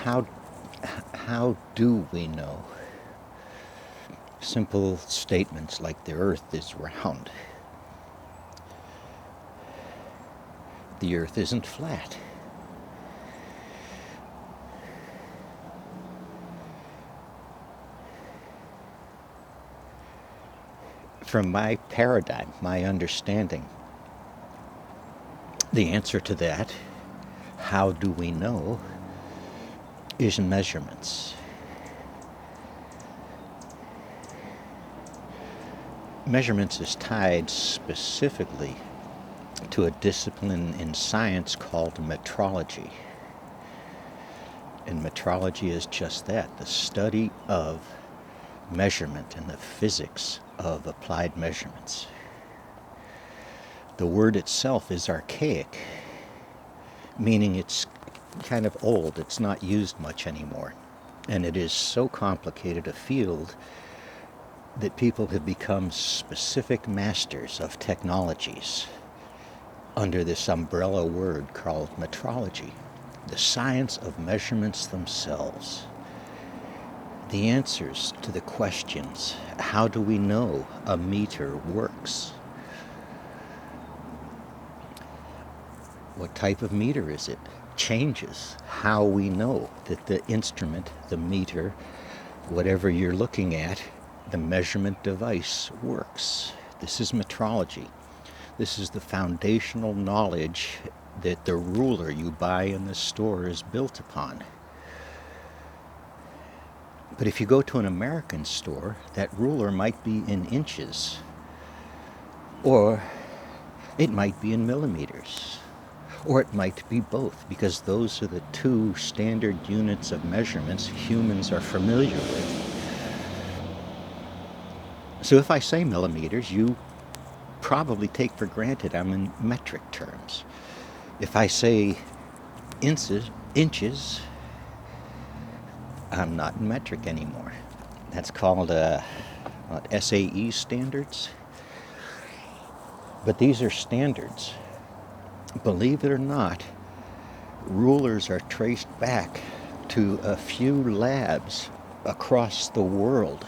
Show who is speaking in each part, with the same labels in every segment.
Speaker 1: how how do we know? Simple statements like the earth is round. The earth isn't flat. From my paradigm, my understanding, the answer to that, how do we know, is measurements. Measurements is tied specifically to a discipline in science called metrology. And metrology is just that, the study of measurement and the physics of applied measurements. The word itself is archaic, meaning it's kind of old, it's not used much anymore. And it is so complicated a field that people have become specific masters of technologies under this umbrella word called metrology, the science of measurements themselves. The answers to the questions, how do we know a meter works? What type of meter is it? Changes how we know that the instrument, the meter, whatever you're looking at, the measurement device works. This is metrology. This is the foundational knowledge that the ruler you buy in the store is built upon. But if you go to an American store, that ruler might be in inches, or it might be in millimeters, or it might be both, because those are the two standard units of measurements humans are familiar with. So if I say millimeters, you probably take for granted I'm in metric terms. If I say inches, I'm not in metric anymore. That's called SAE standards. But these are standards. Believe it or not, rulers are traced back to a few labs across the world.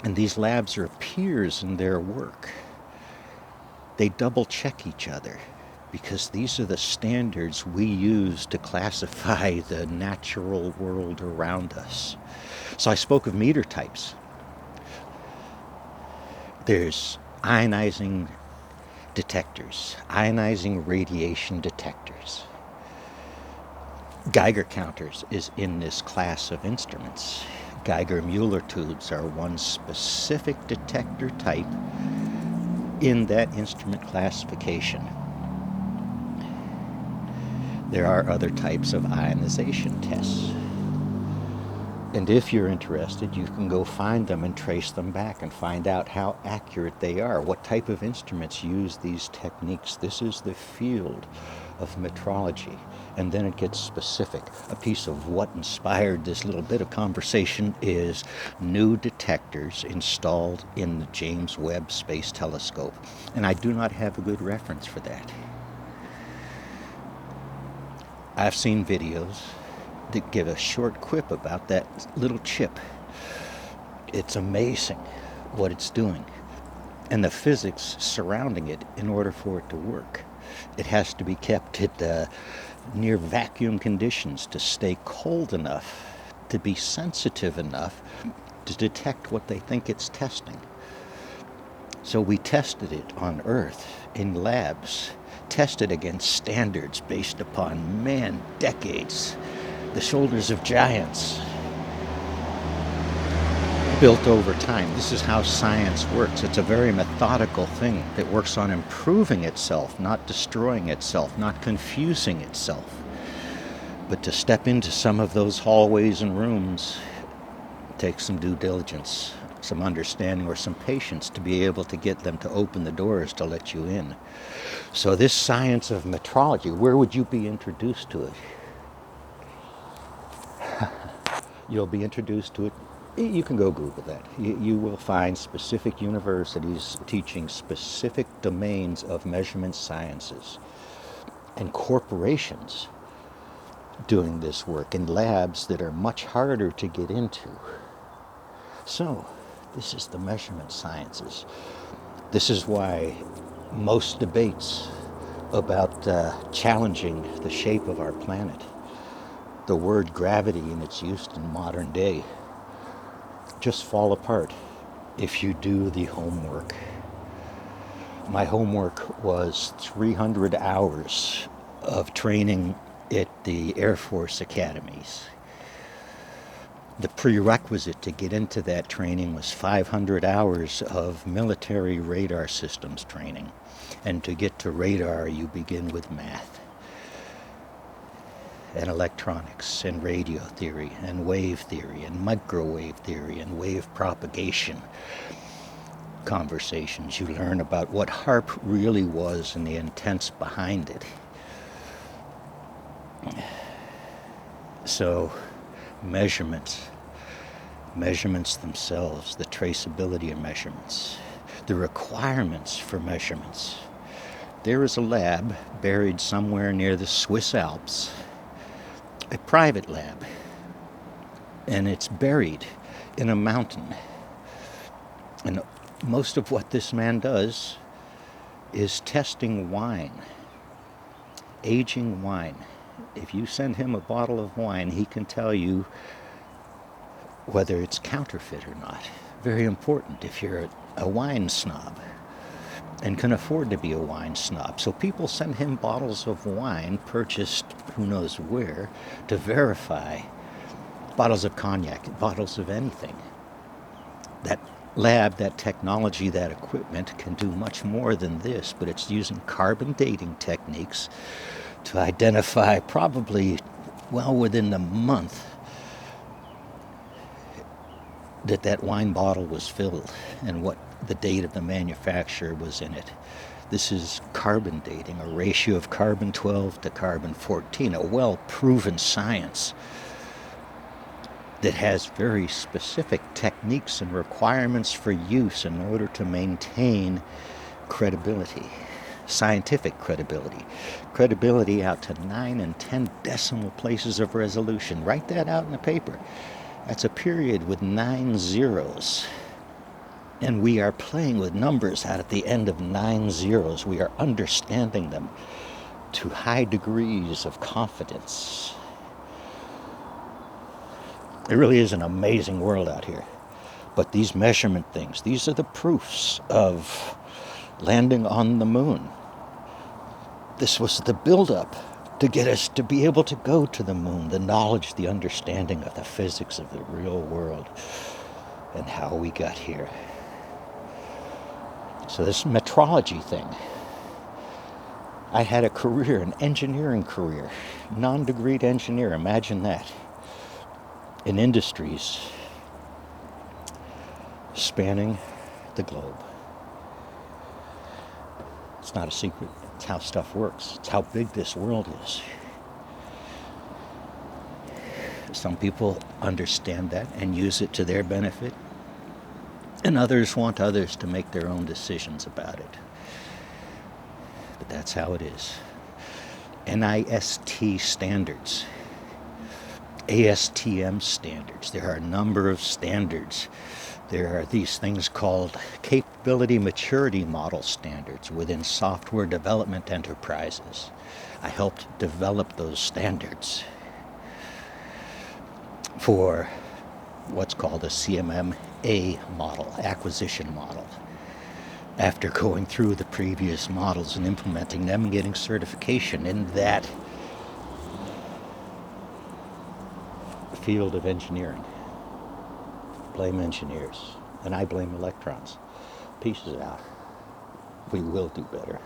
Speaker 1: And these labs are peers in their work. They double check each other because these are the standards we use to classify the natural world around us. So I spoke of meter types. There's ionizing detectors, ionizing radiation detectors. Geiger counters is in this class of instruments. Geiger-Mueller tubes are one specific detector type in that instrument classification. There are other types of ionization tests. And if you're interested, you can go find them and trace them back and find out how accurate they are. What type of instruments use these techniques? This is the field of metrology. And then it gets specific. A piece of what inspired this little bit of conversation is new detectors installed in the James Webb Space Telescope. And I do not have a good reference for that. I've seen videos that give a short quip about that little chip. It's amazing what it's doing. And the physics surrounding it in order for it to work. It has to be kept at near vacuum conditions to stay cold enough, to be sensitive enough to detect what they think it's testing. So we tested it on Earth in labs, tested against standards based upon, decades, the shoulders of giants, built over time. This is how science works. It's a very methodical thing that works on improving itself, not destroying itself, not confusing itself. But to step into some of those hallways and rooms takes some due diligence, some understanding, or some patience to be able to get them to open the doors to let you in. So this science of metrology, where would you be introduced to it? You'll be introduced to it. You can go Google that. You will find specific universities teaching specific domains of measurement sciences. And corporations doing this work in labs that are much harder to get into. So, this is the measurement sciences. This is why most debates about challenging the shape of our planet, the word gravity and its use in modern day, just fall apart if you do the homework. My homework was 300 hours of training at the Air Force academies. The prerequisite to get into that training was 500 hours of military radar systems training. And to get to radar, you begin with math and electronics and radio theory and wave theory and microwave theory and wave propagation conversations. You learn about what HAARP really was and the intents behind it. So, measurements themselves, the traceability of measurements, the requirements for measurements. There is a lab buried somewhere near the Swiss Alps, a private lab, and it's buried in a mountain. And most of what this man does is testing wine, aging wine. If you send him a bottle of wine, he can tell you whether it's counterfeit or not. Very important if you're a wine snob and can afford to be a wine snob. So people send him bottles of wine purchased who knows where to verify, bottles of cognac, bottles of anything. That lab, that technology, that equipment can do much more than this, but it's using carbon dating techniques to identify probably well within the month that wine bottle was filled and what the date of the manufacturer was in it. This is carbon dating, a ratio of carbon-12 to carbon-14, a well-proven science that has very specific techniques and requirements for use in order to maintain credibility, scientific credibility. Credibility out to 9 and 10 decimal places of resolution. Write that out in the paper. That's a period with 9 zeros. And we are playing with numbers out at the end of 9 zeros. We are understanding them to high degrees of confidence. It really is an amazing world out here. But these measurement things, these are the proofs of landing on the moon. This was the build-up to get us to be able to go to the moon, the knowledge, the understanding of the physics of the real world and how we got here. So this metrology thing, I had a career, an engineering career, non-degreed engineer, imagine that, in industries spanning the globe. It's not a secret. It's how stuff works. It's how big this world is. Some people understand that and use it to their benefit, and others want others to make their own decisions about it. But that's how it is. NIST standards, ASTM standards. There are a number of standards. There are these things called capability maturity model standards within software development enterprises. I helped develop those standards for what's called a CMMA model, acquisition model. After going through the previous models and implementing them and getting certification in that field of engineering. Blame engineers, and I blame electrons. Peace is out. We will do better.